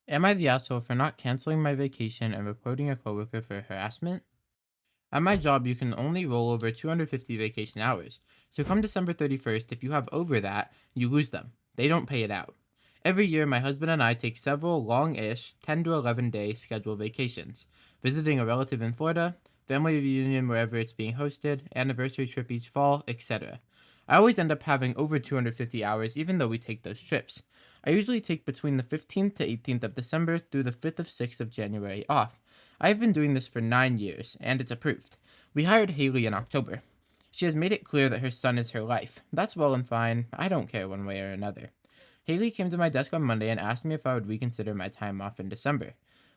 Am I the asshole for not canceling my vacation and reporting a coworker for harassment? At my job, you can only roll over 250 vacation hours. So come December 31st, if you have over that, you lose them. They don't pay it out. Every year, my husband and I take several long-ish 10 to 11-day scheduled vacations, visiting a relative in Florida, family reunion wherever it's being hosted, anniversary trip each fall, etc. I always end up having over 250 hours even though we take those trips. I usually take between the 15th to 18th of December through the 5th of 6th of January off. I've been doing this for 9 years, and it's approved. We hired Haley in October. She has made it clear that her son is her life. That's well and fine. I don't care one way or another. Haley came to my desk on Monday and asked me if I would reconsider my time off in December.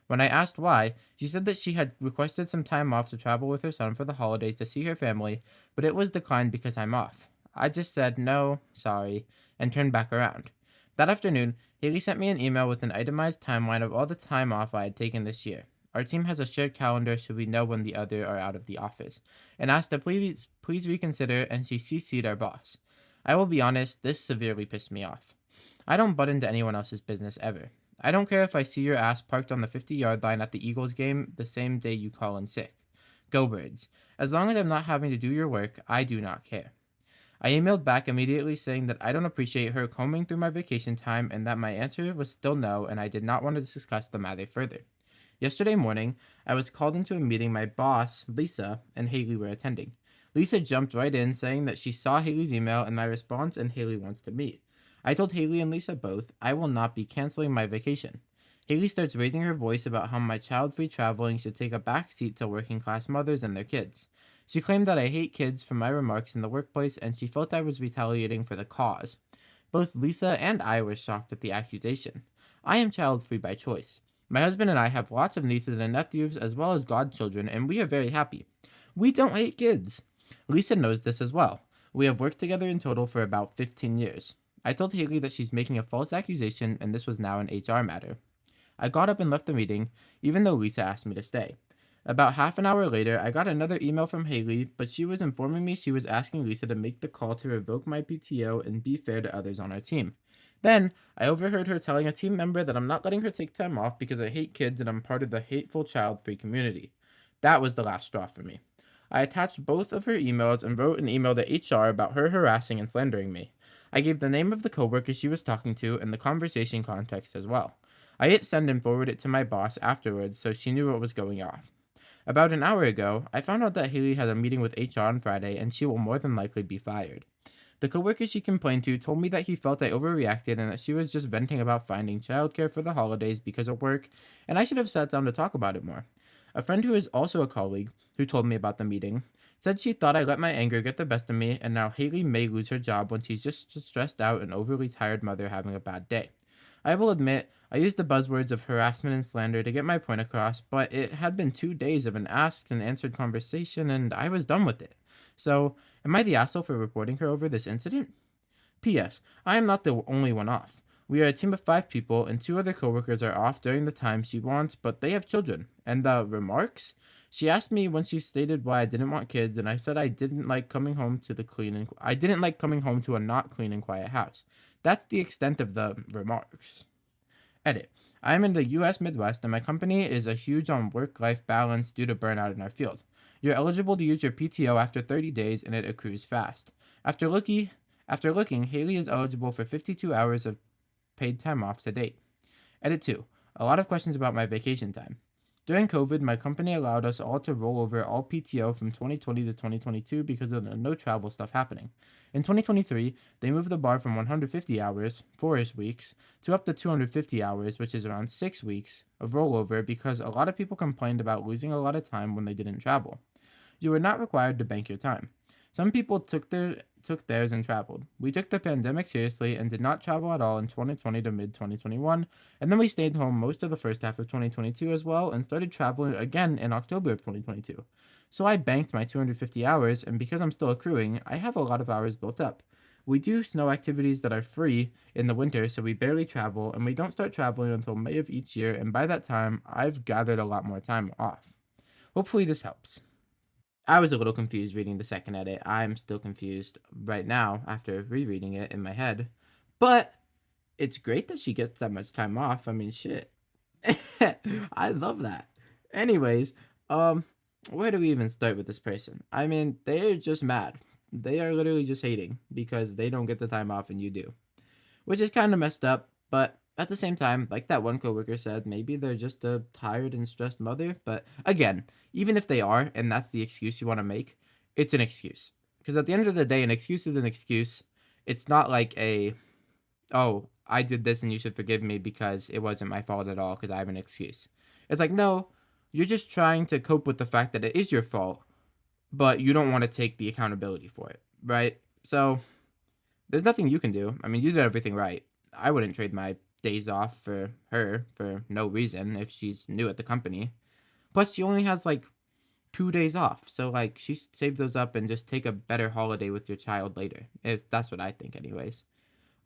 When I asked why, she said that she had requested some time off to travel with her son for the holidays to see her family, but it was declined because I'm off. I just said no, sorry, and turned back around. That afternoon, Haley sent me an email with an itemized timeline of all the time off I had taken this year. Our team has a shared calendar so we know when the other are out of the office, and asked to please reconsider, and she CC'd our boss. I will be honest, this severely pissed me off. I don't butt into anyone else's business ever. I don't care if I see your ass parked on the 50-yard line at the Eagles game the same day you call in sick. Go Birds. As long as I'm not having to do your work, I do not care. I emailed back immediately saying that I don't appreciate her combing through my vacation time and that my answer was still no and I did not want to discuss the matter further. Yesterday morning, I was called into a meeting my boss, Lisa, and Haley were attending. Lisa jumped right in saying that she saw Haley's email and my response and Haley wants to meet. I told Haley and Lisa both I will not be canceling my vacation. Haley starts raising her voice about how my child-free traveling should take a back seat to working-class mothers and their kids. She claimed that I hate kids for my remarks in the workplace and she felt I was retaliating for the cause. Both Lisa and I were shocked at the accusation. I am child-free by choice. My husband and I have lots of nieces and nephews as well as godchildren, and we are very happy. We don't hate kids. Lisa knows this as well. We have worked together in total for about 15 years. I told Haley that she's making a false accusation and this was now an HR matter. I got up and left the meeting, even though Lisa asked me to stay. About half an hour later, I got another email from Haley, but she was informing me she was asking Lisa to make the call to revoke my PTO and be fair to others on our team. Then, I overheard her telling a team member that I'm not letting her take time off because I hate kids and I'm part of the hateful child-free community. That was the last straw for me. I attached both of her emails and wrote an email to HR about her harassing and slandering me. I gave the name of the coworker she was talking to and the conversation context as well. I hit send and forwarded it to my boss afterwards so she knew what was going on. About an hour ago, I found out that Haley has a meeting with HR on Friday and she will more than likely be fired. The coworker she complained to told me that he felt I overreacted and that she was just venting about finding childcare for the holidays because of work, and I should have sat down to talk about it more. A friend who is also a colleague, who told me about the meeting, said she thought I let my anger get the best of me, and now Haley may lose her job when she's just a stressed out and overly tired mother having a bad day. I will admit, I used the buzzwords of harassment and slander to get my point across, but it had been 2 days of an asked and answered conversation, and I was done with it. So, am I the asshole for reporting her over this incident? P.S. I am not the only one off. We are a team of 5 people, and 2 other coworkers are off during the time she wants, but they have children. And the remarks? She asked me when she stated why I didn't want kids, and I said I didn't like coming home to the clean and I didn't like coming home to a not clean and quiet house. That's the extent of the remarks. Edit. I am in the US Midwest and my company is a huge on work-life balance due to burnout in our field. You're eligible to use your PTO after 30 days and it accrues fast. After looking, Haley is eligible for 52 hours of paid time off to date. Edit 2. A lot of questions about my vacation time. During COVID, my company allowed us all to roll over all PTO from 2020 to 2022 because of the no travel stuff happening. In 2023, they moved the bar from 150 hours, 4-ish weeks, to up to 250 hours, which is around 6 weeks, of rollover because a lot of people complained about losing a lot of time when they didn't travel. You were not required to bank your time. Some people took theirs and traveled. We took the pandemic seriously and did not travel at all in 2020 to mid 2021, and then we stayed home most of the first half of 2022 as well and started traveling again in October of 2022. So I banked my 250 hours, and because I'm still accruing, I have a lot of hours built up. We do snow activities that are free in the winter, so we barely travel, and we don't start traveling until May of each year, and by that time, I've gathered a lot more time off. Hopefully, this helps. I was a little confused reading the second edit. I'm still confused right now after rereading it in my head. But it's great that she gets that much time off. I mean, shit. I love that. Anyways, um, where do we even start with this person? I mean, they're just mad. They are literally just hating because they don't get the time off and you do, which is kind of messed up. But at the same time, like that one coworker said, maybe they're just a tired and stressed mother. But again, even if they are, and that's the excuse you want to make, it's an excuse. Because at the end of the day, an excuse is an excuse. It's not like a, oh, I did this and you should forgive me because it wasn't my fault at all because I have an excuse. It's like, no, you're just trying to cope with the fact that it is your fault, but you don't want to take the accountability for it, right? So there's nothing you can do. I mean, you did everything right. I wouldn't trade my days off for her for no reason if she's new at the company. Plus, she only has like 2 days off. So, like, she should save those up and just take a better holiday with your child later. If that's what I think, anyways.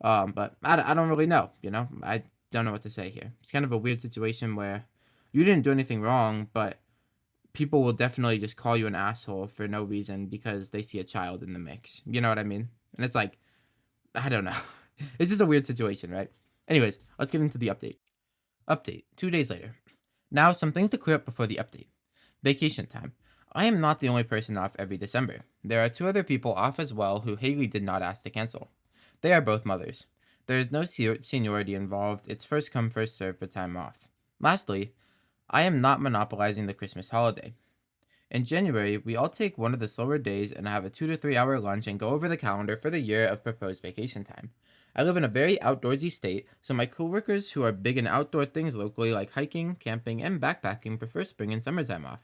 But I don't really know, you know? I don't know what to say here. It's kind of a weird situation where you didn't do anything wrong, but people will definitely just call you an asshole for no reason because they see a child in the mix. You know what I mean? And it's like, I don't know. It's just a weird situation, right? Anyways, let's get into the update. Update 2 days later. Now, some things to clear up before the update. Vacation time. I am not the only person off every December. There are two other people off as well who Haley did not ask to cancel. They are both mothers. There is no seniority involved, it's first come, first served for time off. Lastly, I am not monopolizing the Christmas holiday. In January, we all take one of the slower days and have a 2 to 3 hour lunch and go over the calendar for the year of proposed vacation time. I live in a very outdoorsy state, so my coworkers who are big in outdoor things locally like hiking, camping, and backpacking prefer spring and summertime off.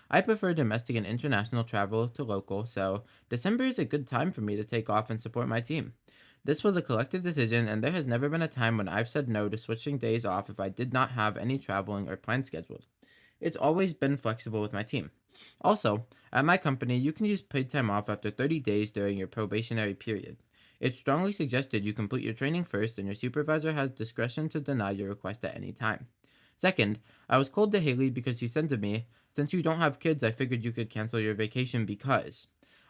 I prefer domestic and international travel to local, so December is a good time for me to take off and support my team. This was a collective decision, and there has never been a time when I've said no to switching days off if I did not have any traveling or plans scheduled. It's always been flexible with my team. Also, at my company, you can use paid time off after 30 days during your probationary period. It's strongly suggested you complete your training first, and your supervisor has discretion to deny your request at any time. Second, I was cold to Haley because he said to me, "Since you don't have kids, I figured you could cancel your vacation because."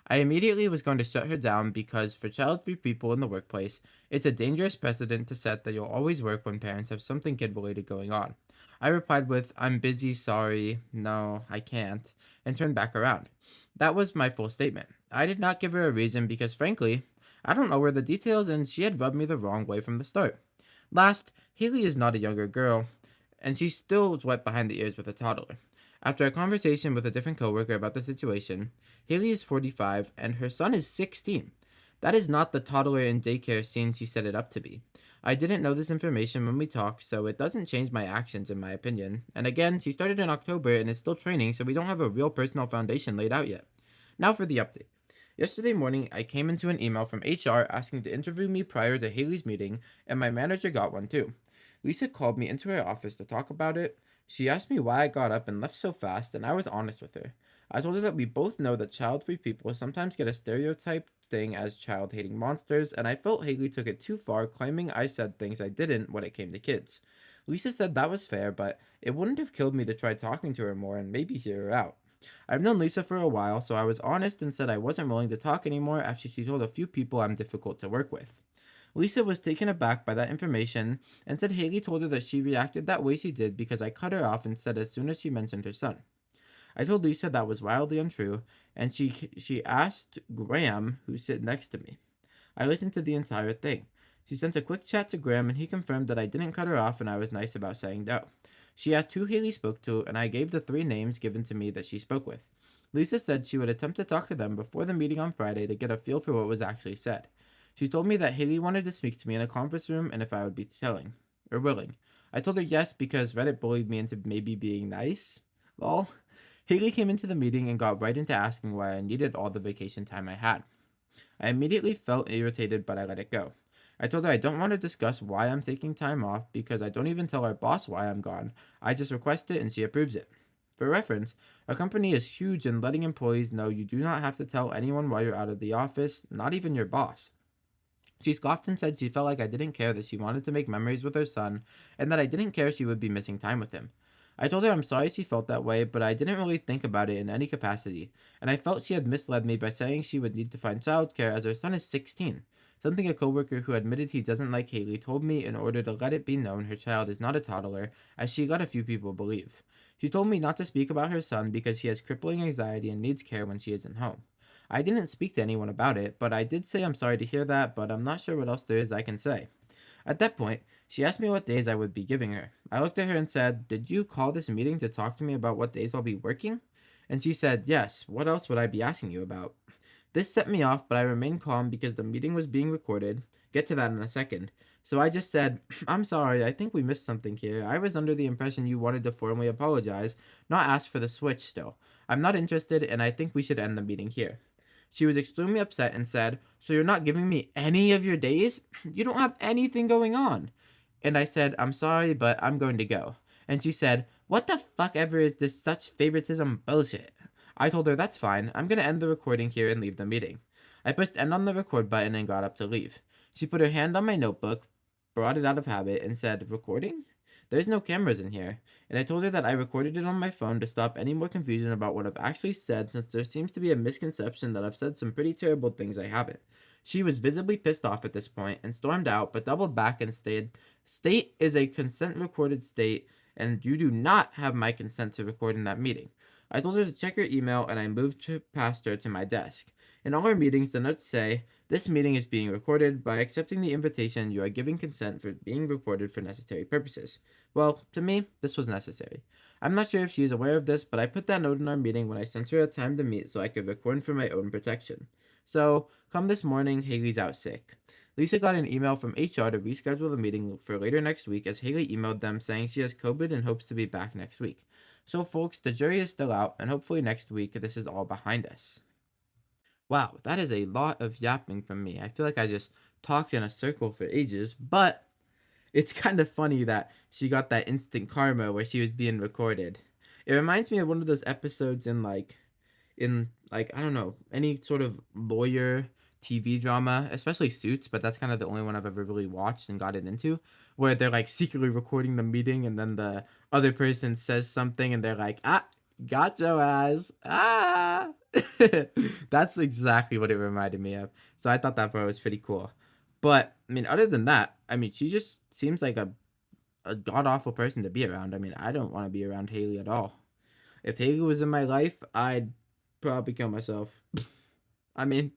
I immediately was going to shut her down because for child free people in the workplace, it's a dangerous precedent to set that you'll always work when parents have something kid related going on. I replied with, "I'm busy, sorry, no, I can't," and turned back around. That was my full statement. I did not give her a reason because, frankly, I don't know where the details and she had rubbed me the wrong way from the start. Last, Haley is not a younger girl, and she's still wet behind the ears with a toddler. After a conversation with a different coworker about the situation, Haley is 45 and her son is 16. That is not the toddler in daycare scene she set it up to be. I didn't know this information when we talked, so it doesn't change my actions in my opinion. And again, she started in October and is still training, so we don't have a real personal foundation laid out yet. Now for the update. Yesterday morning, I came into an email from HR asking to interview me prior to Haley's meeting, and my manager got one too. Lisa called me into her office to talk about it. She asked me why I got up and left so fast, and I was honest with her. I told her that we both know that child free people sometimes get a stereotyped thing as child hating monsters, and I felt Haley took it too far, claiming I said things I didn't when it came to kids. Lisa said that was fair, but it wouldn't have killed me to try talking to her more and maybe hear her out. I've known Lisa for a while, so I was honest and said I wasn't willing to talk anymore after she told a few people I'm difficult to work with. Lisa was taken aback by that information and said Haley told her that she reacted that way she did because I cut her off and said as soon as she mentioned her son. I told Lisa that was wildly untrue, and she asked Graham, who sit next to me. I listened to the entire thing. She sent a quick chat to Graham, and he confirmed that I didn't cut her off and I was nice about saying no. She asked who Haley spoke to, and I gave the three names given to me that she spoke with. Lisa said she would attempt to talk to them before the meeting on Friday to get a feel for what was actually said. She told me that Haley wanted to speak to me in a conference room and if I would be willing. I told her yes because Reddit bullied me into maybe being nice. Lol. Haley came into the meeting and got right into asking why I needed all the vacation time I had. I immediately felt irritated, but I let it go. I told her I don't want to discuss why I'm taking time off because I don't even tell our boss why I'm gone. I just request it and she approves it. For reference, our company is huge in letting employees know you do not have to tell anyone why you're out of the office, not even your boss. She scoffed and said she felt like I didn't care that she wanted to make memories with her son and that I didn't care she would be missing time with him. I told her I'm sorry she felt that way, but I didn't really think about it in any capacity, and I felt she had misled me by saying she would need to find childcare as her son is 16. something a coworker who admitted he doesn't like Haley told me in order to let it be known her child is not a toddler, as she let a few people believe. She told me not to speak about her son because he has crippling anxiety and needs care when she isn't home. I didn't speak to anyone about it, but I did say I'm sorry to hear that, but I'm not sure what else there is I can say. At that point, she asked me what days I would be giving her. I looked at her and said, "Did you call this meeting to talk to me about what days I'll be working?" And she said, "Yes, what else would I be asking you about?" This set me off, but I remained calm because the meeting was being recorded. Get to that in a second. So I just said, "I'm sorry, I think we missed something here. I was under the impression you wanted to formally apologize, not ask for the switch still. I'm not interested, and I think we should end the meeting here." She was extremely upset and said, "So you're not giving me any of your days? You don't have anything going on." And I said, "I'm sorry, but I'm going to go." And she said, "What the fuck ever is this such favoritism bullshit?" I told her, "That's fine. I'm going to end the recording here and leave the meeting." I pushed end on the record button and got up to leave. She put her hand on my notebook, brought it out of habit, and said, "Recording? There's no cameras in here." And I told her that I recorded it on my phone to stop any more confusion about what I've actually said, since there seems to be a misconception that I've said some pretty terrible things I haven't. She was visibly pissed off at this point and stormed out, but doubled back and stated, "State is a consent recorded state, and you do not have my consent to record in that meeting." I told her to check her email, and I moved past her to my desk. In all our meetings, the notes say, "This meeting is being recorded. By accepting the invitation, you are giving consent for being recorded for necessary purposes." Well, to me, this was necessary. I'm not sure if she is aware of this, but I put that note in our meeting when I sent her a time to meet so I could record for my own protection. So, come this morning, Haley's out sick. Lisa got an email from HR to reschedule the meeting for later next week, as Haley emailed them saying she has COVID and hopes to be back next week. So, folks, the jury is still out, and hopefully next week this is all behind us. Wow, that is a lot of yapping from me. I feel like I just talked in a circle for ages, but it's kind of funny that she got that instant karma where she was being recorded. It reminds me of one of those episodes in I don't know, any sort of lawyer TV drama, especially Suits, but that's kind of the only one I've ever really watched and gotten into, where they're like secretly recording the meeting and then the other person says something and they're like, "Ah, got your ass." Ah. That's exactly what it reminded me of. So I thought that part was pretty cool. But I mean, other than that, I mean, she just seems like a god awful person to be around. I mean, I don't want to be around Haley at all. If Haley was in my life, I'd probably kill myself. I mean,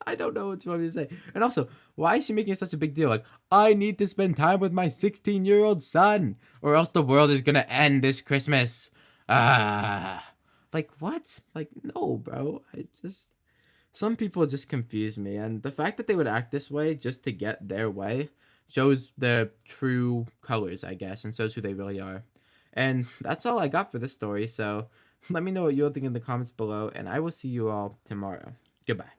I don't know what you want me to say. And also, why is she making such a big deal? Like, "I need to spend time with my 16-year-old son, or else the world is gonna end this Christmas." Ah. Like, what? Like, no, bro. Some people just confuse me. And the fact that they would act this way just to get their way shows their true colors, I guess, and shows who they really are. And that's all I got for this story. So let me know what you'll think in the comments below, and I will see you all tomorrow. Goodbye.